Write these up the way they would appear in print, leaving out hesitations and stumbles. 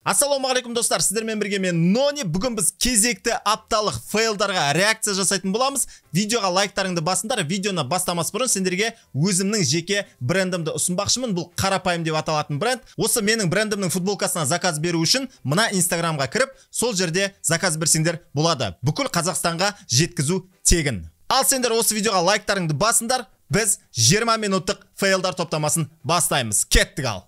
Ассалаумағалейкум достар, сіздермен бірге мен Нони. Бүгін біз кезекті апталық фейлдарға реакция жасайтын боламыз. Видеоға лайктарыңды басыңдар. Видеоны бастамас бұрын сендерге өзімнің жеке брендімді ұсынбақшымын. Бұл қарапайым деп аталатын бренд. Осы менің брендімнің футболкасына заказ беру үшін мына Инстаграмға кіріп, сол жерде заказ берсеңдер болады. Бүкіл Қазақстанға жеткізу тегін. Ал сендер осы видеоға лайктарыңды басыңдар. Біз 20 минуттық фейлдар топтамасын бастаймыз. Кеттік ал.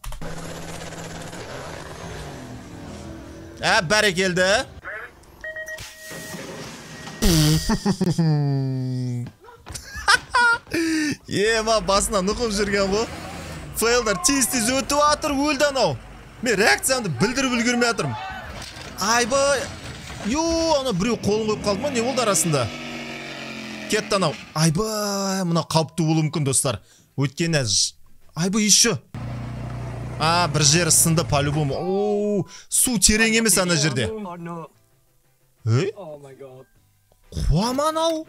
Бәрекелді. Ема басына нұқып жүрген бұл. Фейлдар тез-тез өтіп атыр, өлді анау. Мен реакциямды білдіріп үлгермей атырмын. Айбай. Ана біреу қолын қойып қалды ма? Не болды арасында? Кетті анау. Айбай, мына қауіпті болуы мүмкін достар. Өткені айбай еще. Бір жері сынды по-любому. Су терең емес ана жерде. Қуаман ау.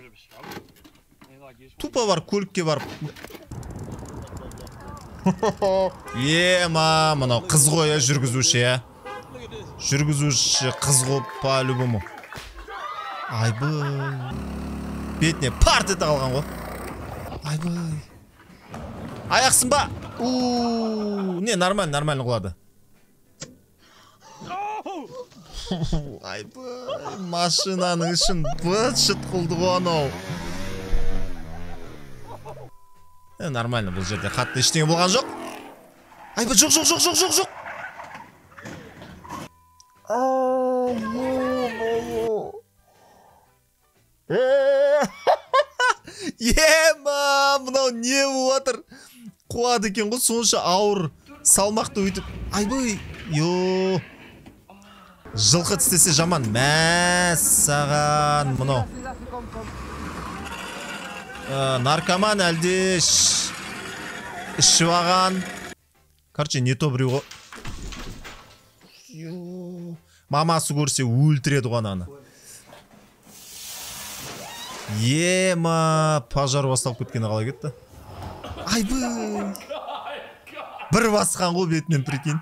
Тупа бар, көлікке барып. Ема, мынау қыз ғой, жүргізуші. Жүргізуші қыз ғой по-любому. Айбай. Бетіне парт ете қалған ғой. Айбай. Аяқсың ба? Не, нормально қылады. Айбай, машинаның ішін бұт-шыт қылды ғой анау. Нормально, бұл жерде қатты ештеңе болған жоқ. Айбай, жоқ. Ема, мынау не болып атыр? Қуады екен ғой, сонша ауыр салмақты өйтіп. Айбай, жылқы тістесе жаман. Мәссаған мынау. Наркоман әлде ішіп аған. Короче, не то біреу ғой. Мамасы көрсе өлтіреді ғой ананы. Ема, пожар басталып кеткені қалай кетті? Айбай. Бір басқан ғой бетінен, прикинь.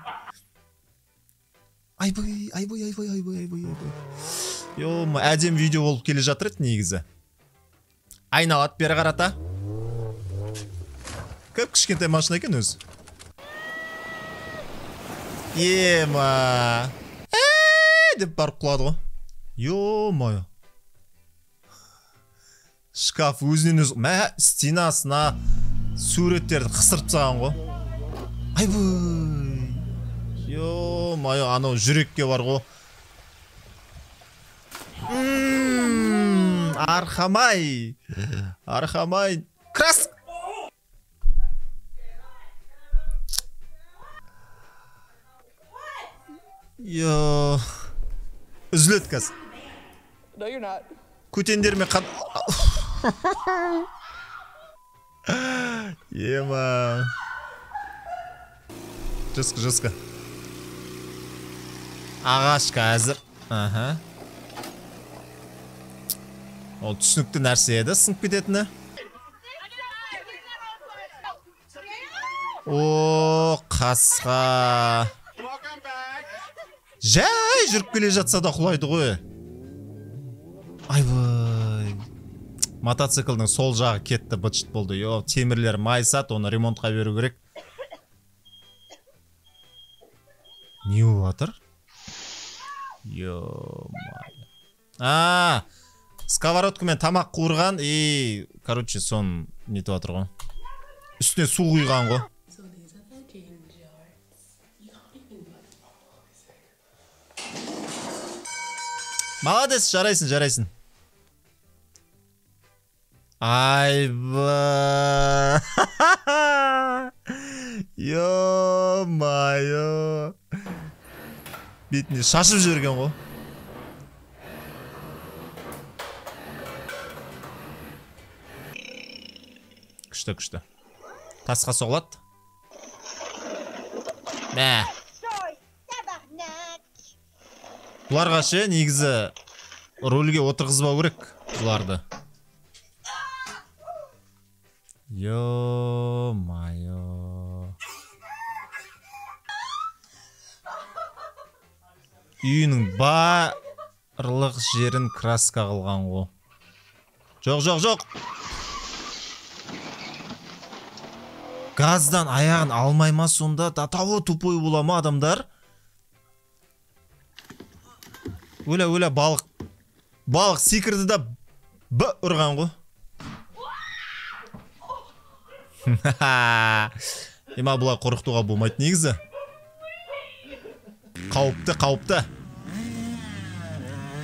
Айбай. Әдем видео болып келе жатыр еді негізі. Айналады бері қарата. Көп кішкентай машина екен өзі. Ема. Деп барып құлады ғой. Ё-мое. Шкаф өзінен өз. Стенасына суреттерді қысырып тастаған ғой. Айбай. Ё-мое, анау жүрекке бар ғой. Архамай. Крас. Үзіледі қазір. Көтендермен қат... Ема. Жысқы. Ағашқа әзір. Ол түсінікті нәрсе еді, сынып кететіні. Қасқа. Жай жүріп келе жатса да құлайды ғой. Айбай. Мотоциклдің сол жағы кетті, бытшыт болды. Темірлер майсат, оны ремонтқа беру керек. Не болып атыр? Сковородкамен тамақ қуырған, короче, сон нетіп атыр ғой. Үстіне су құйған ғой. Молодец, жарайсың. Айба. Ё-майо. Бетіне шашып жүрген ғой. Күшті. Тасқа соғылады. Бұларға ше, негізі рөлге отырғызбау керек бұларды. Ё-майо. Үйінің барлық жерін краска қылған ғой. Жоқ. Газдан аяғын алмай ма сонда? Да того тупой бола ма адамдар? Өлә балық. Балық секірді да ұрған ғой. Ема бұлай қорқытуға болмайды негізі. Қауіпті.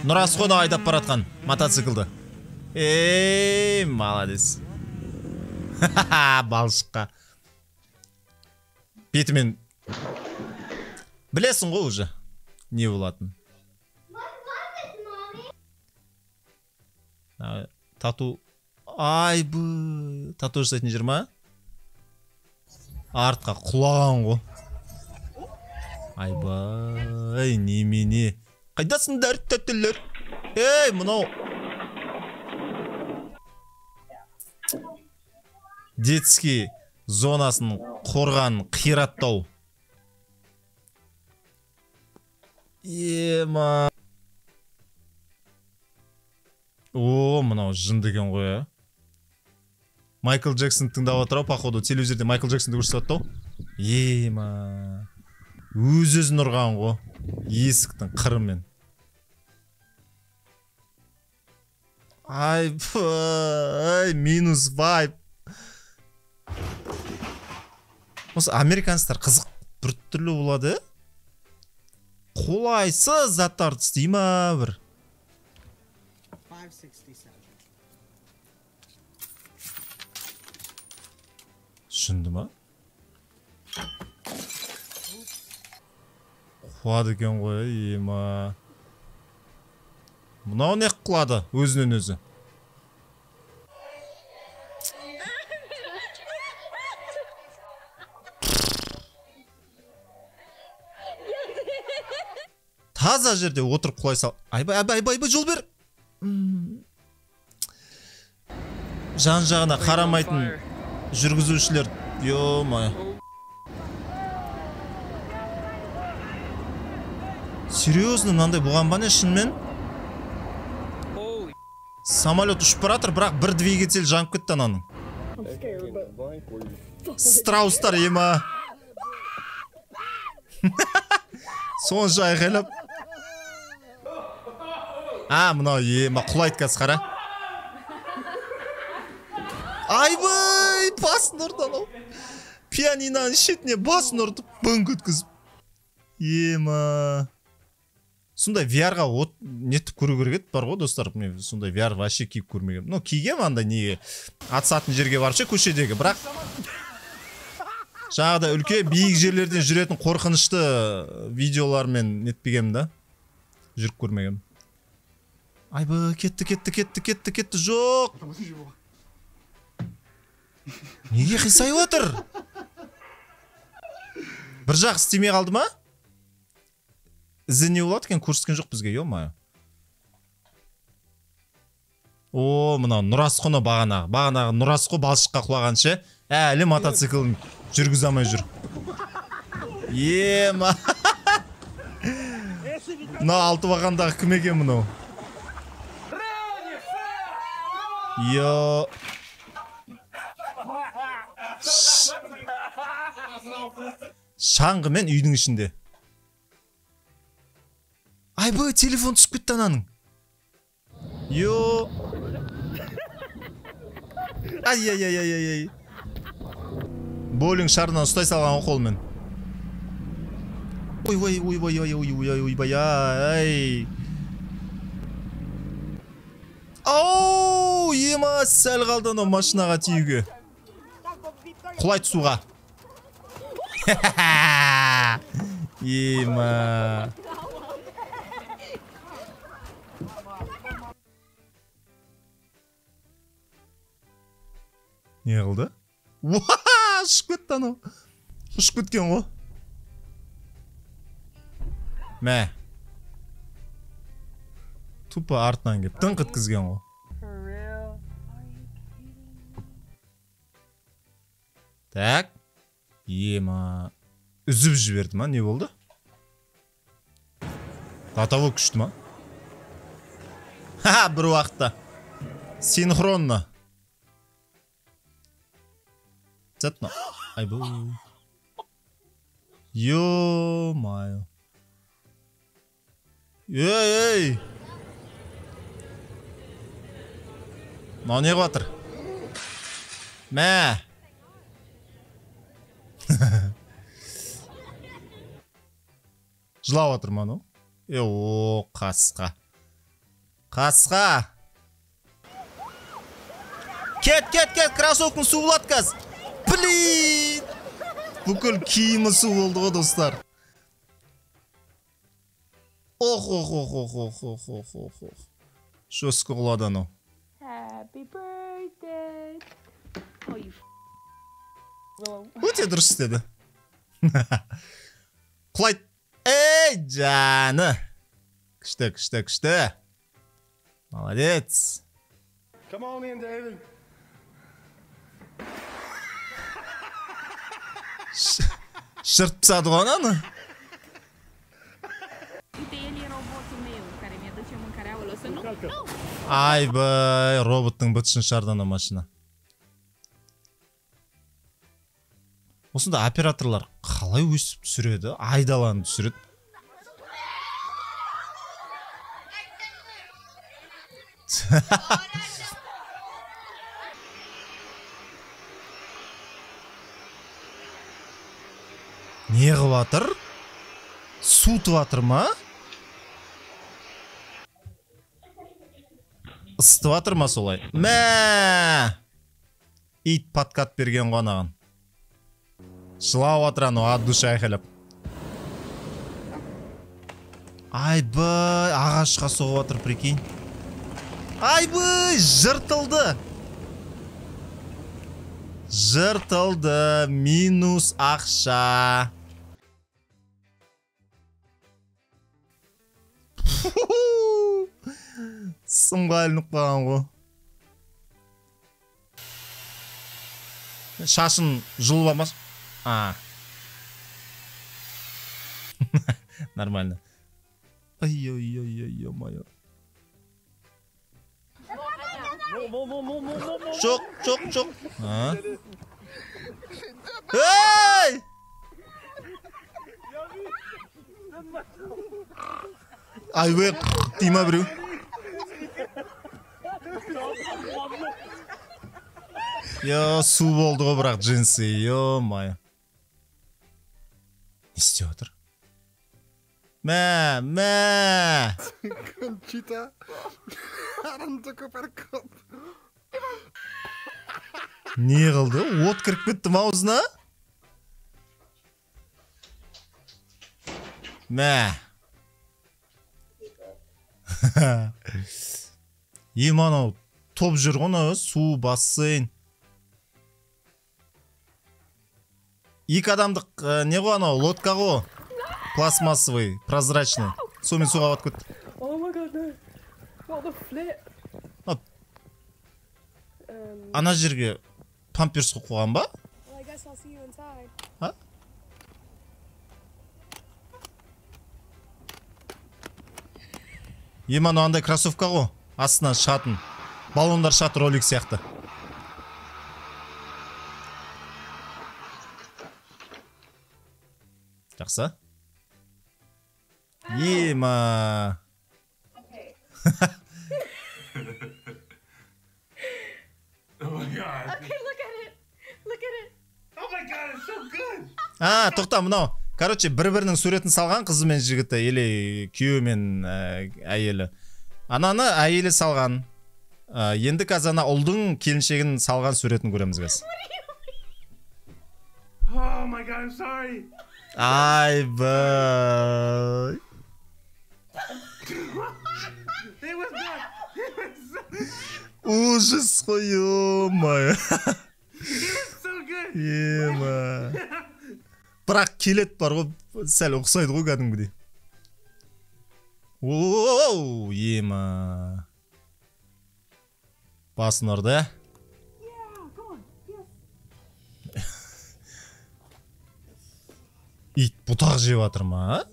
Нұрасқоны айдап баратқан мотоциклді. Молодец. Балшыққа. Бетімен білесің ғой уже не болатын. Тату. Тату жасайтын жер ма? Артқа құлаған ғой. Айбай, немене. Қайдасыңдар, тәттілер? Мынау. Детский зонасын қорған қираттау. Ема. Мынау жынды екен ғой. Майкл Джексон тыңдап отыр, походу телевизорда Майкл Джексонды көрсетіп отыр. Ема. Өз-өзін ұрған ғой. Есіктің қырымен. Ай, минус вайп. Осы американстар қызық бір түрлі болады. Қолайсыз заттарды істей ма бір. Шынды ма? Қуады екен ғой, ема. Мұнау не қылады өзінен өзі? Таза жерде отырып құлай сал. Айбай, жол бер. Жан жағына қарамайтын жүргізушілер. Йо-май. Серьезно, мынандай бұған ба не шынымен? Самолет ұшып баратыр, бірақ бір двигатель жанып кетті ананың. Страустар ема. Сонша айғайлап. Мынау ема құлайды қазір қара. Айбай, басын ұрды анау. Пианинаның шетіне басын ұрды, бұң өткізіп. Ема. Сондай VR-ға нетіп көру керек еді бар ғой достар. Мен сондай VR вообще киіп көрмегем. Ну, кигем андай неге атысатын жерге баршы көшедегі, бірақ жаңағыда үлке биік жерлерден жүретін қорқынышты видеолармен нетпегем да. Жүріп көрмегем. Айбай, кетті, жоқ. Неге қисайып отыр? Бір жақ істемей қалды ма? Ізі не болады екен, көрсеткен жоқ бізге, ё-мае. Мынау Нұрасқоны бағанағы Нұрасқо балшыққа құлағанша, әлі мотоциклін жүргізе алмай жүр. Ема. Мынау алты бағандағы кім екен мынау? Йо. Шаңғымен үйдің ішінде. Айбай, телефон түсіп кетті ананың. Йо. Ай. Боулинг шарынан ұстай салған қолмен. Ойбай. Ема, сәл қалды анау машинаға тиюге. Құлайды суға. Ема. Не қылды? Ұшып кетті анау. Ұшып кеткен ғой. Мә. Тупа артынан кеп тыңқ еткізген ғой. Так. Ема. Үзіп жіберді ма? Не болды? Датаво күшті ма? Ха, бір уақытта. Синхронно. Цетно. Айбу. Ё-майо. Ей! Мынау не қылып Мә. Жылап отыр ма ну? О, қасқа. Қасқа. Кет, кроссовкың су болады қазір. Блин! Бүкіл киімі су болды ғой, достар. Ох. Шөскі құлады анау. Happy birthday. Oh, you Өте дұрыс істеді. Құлайды. Ей, жаны. Күшті. Молодец. Come on in, David. Шырт тастады ғой ананы. E tem ali robô meu, cara, minha dor tinha uma cara, olha só não. Айбай, роботтың бытшын шығарды ана машина. Осында операторлар қалай өсіп түсіреді? Айдаланы түсіреді. Не қылып жатыр? Суытып жатыр ма? Ысытып жатыр ма солай? Мә! Ит подкат берген ғой анаған. Жылап жатыр анау от души айқайлап. Айбай, ағашқа соғып жатыр, прикинь. Айбай, жыртылды. Минус ақша. Сымға ілініп қалған ғой. Шашын жұлбамас. Нормально. Ой-ой-ой-ой-ой-ой. Жоқ. Ей! Айбай, дейма біреу. Йо, су болды ғой бірақ джинсы, йо-майо. Не істеп отыр? Мә. Conchita. Aranto Copercop. Не қылды? От кіріп кетті маузына? Мә. Еманау топ жүр ғона, су, бассейн. Екі адамдық не ғой анау, лодка ғой. Пластмассовый, прозрачный. Сумен суға бат көт. Oh my god, no. What the flip? Ана жерге памперс қойған ба? Well, I guess I'll see you inside. Еману андай кроссовка ғой. Астынан шығатын. Баллондар шығады ролик сияқты. Жақсы. Ема. Oh my god. Okay, look at it. Oh my god, it's so good. Тоқта, мынау. Короче, бір-бірінің суретін салған қызы мен жігіті, или күйеуі мен әйелі. Ананы әйелі салған. Енді қазір ана ұлдың келіншегін салған суретін көреміз қазір. Oh my god, I'm sorry. Айбай. It was good. Ужас қой, ё-майо. It was so good. Ема. Бірақ келет бар ғой, сәл ұқсайды ғой кәдімгідей. Оу, ема. Басын орда. Ит бұтақ жеп жатыр ма?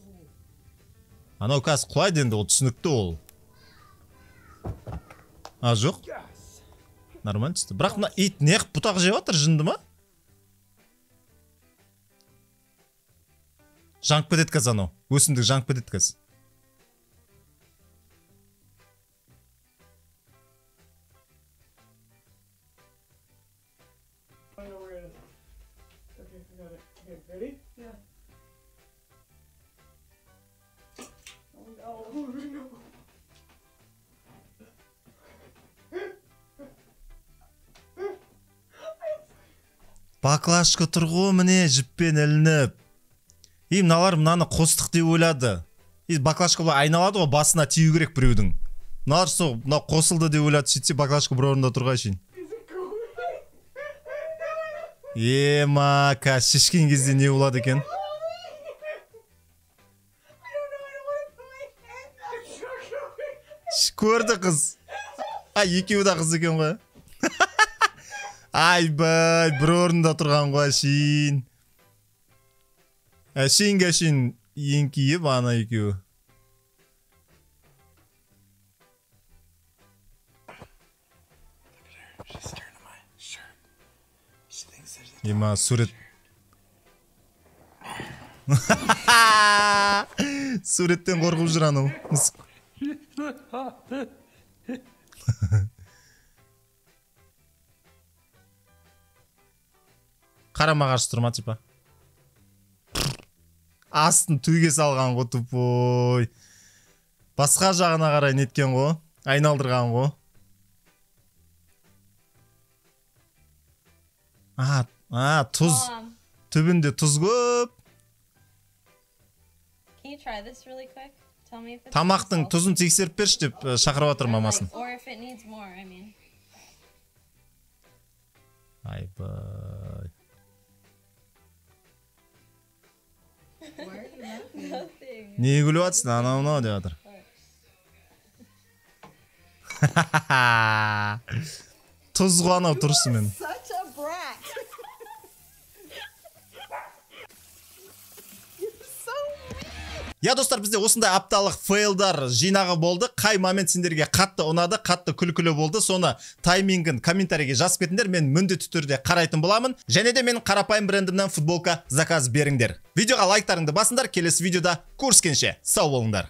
Анау қазір құлайды енді, ол түсінікті ол. А, жоқ. Нормально түсті. Бірақ мына ит неғып бұтақ жеп жатыр, жынды ма? Жаңып кетеді қазір анау. Өсімдік жаңып кетеді қазір. I know where it is. Okay, I got it. Okay, ready? Yeah. Oh no. Баклашка тұр ғой, міне жіппен ілініп. Мыналар мынаны қостық деп ойлады. Баклашка бұлай айналады ғой, басына тию керек біреудің. Мыналар сол мына қосылды деп ойлады, сөйтсе баклашка бір орында тұрған шейін. Ема, қазір шешкен кезде не болады екен? Көрді қыз. Екеуі де қыз екен ғой. Айбай, бір орында тұрған ғой шейін. Әшейін еңкейіп ана екеуі. Ема, сурет. Суреттен қорқып жүр анау. Қарама қарсы тұрма, типа. Астын түйге салған ғой, тупой. Басқа жағына қарай неткен ғой, айналдырған ғой. Тұз. Түбінде тұз көп. Тамақтың тұзын тексеріп берші деп шақырып жатыр мамасын. Айбай. Не күліп жатсың, анау деп жатыр. Тұз ғой анау тұрысымен. Я, достар, бізде осындай апталық фейлдар жинағы болды. Қай момент сендерге қатты ұнады, қатты күлкілі болды, соны таймингін комментарийге жазып кетіңдер, мен міндетті түрде қарайтын боламын. Және де менің қарапайым брендімнен футболка заказ беріңдер. Видеоға лайктарыңды басыңдар, келесі видеода көріскенше сау болыңдар.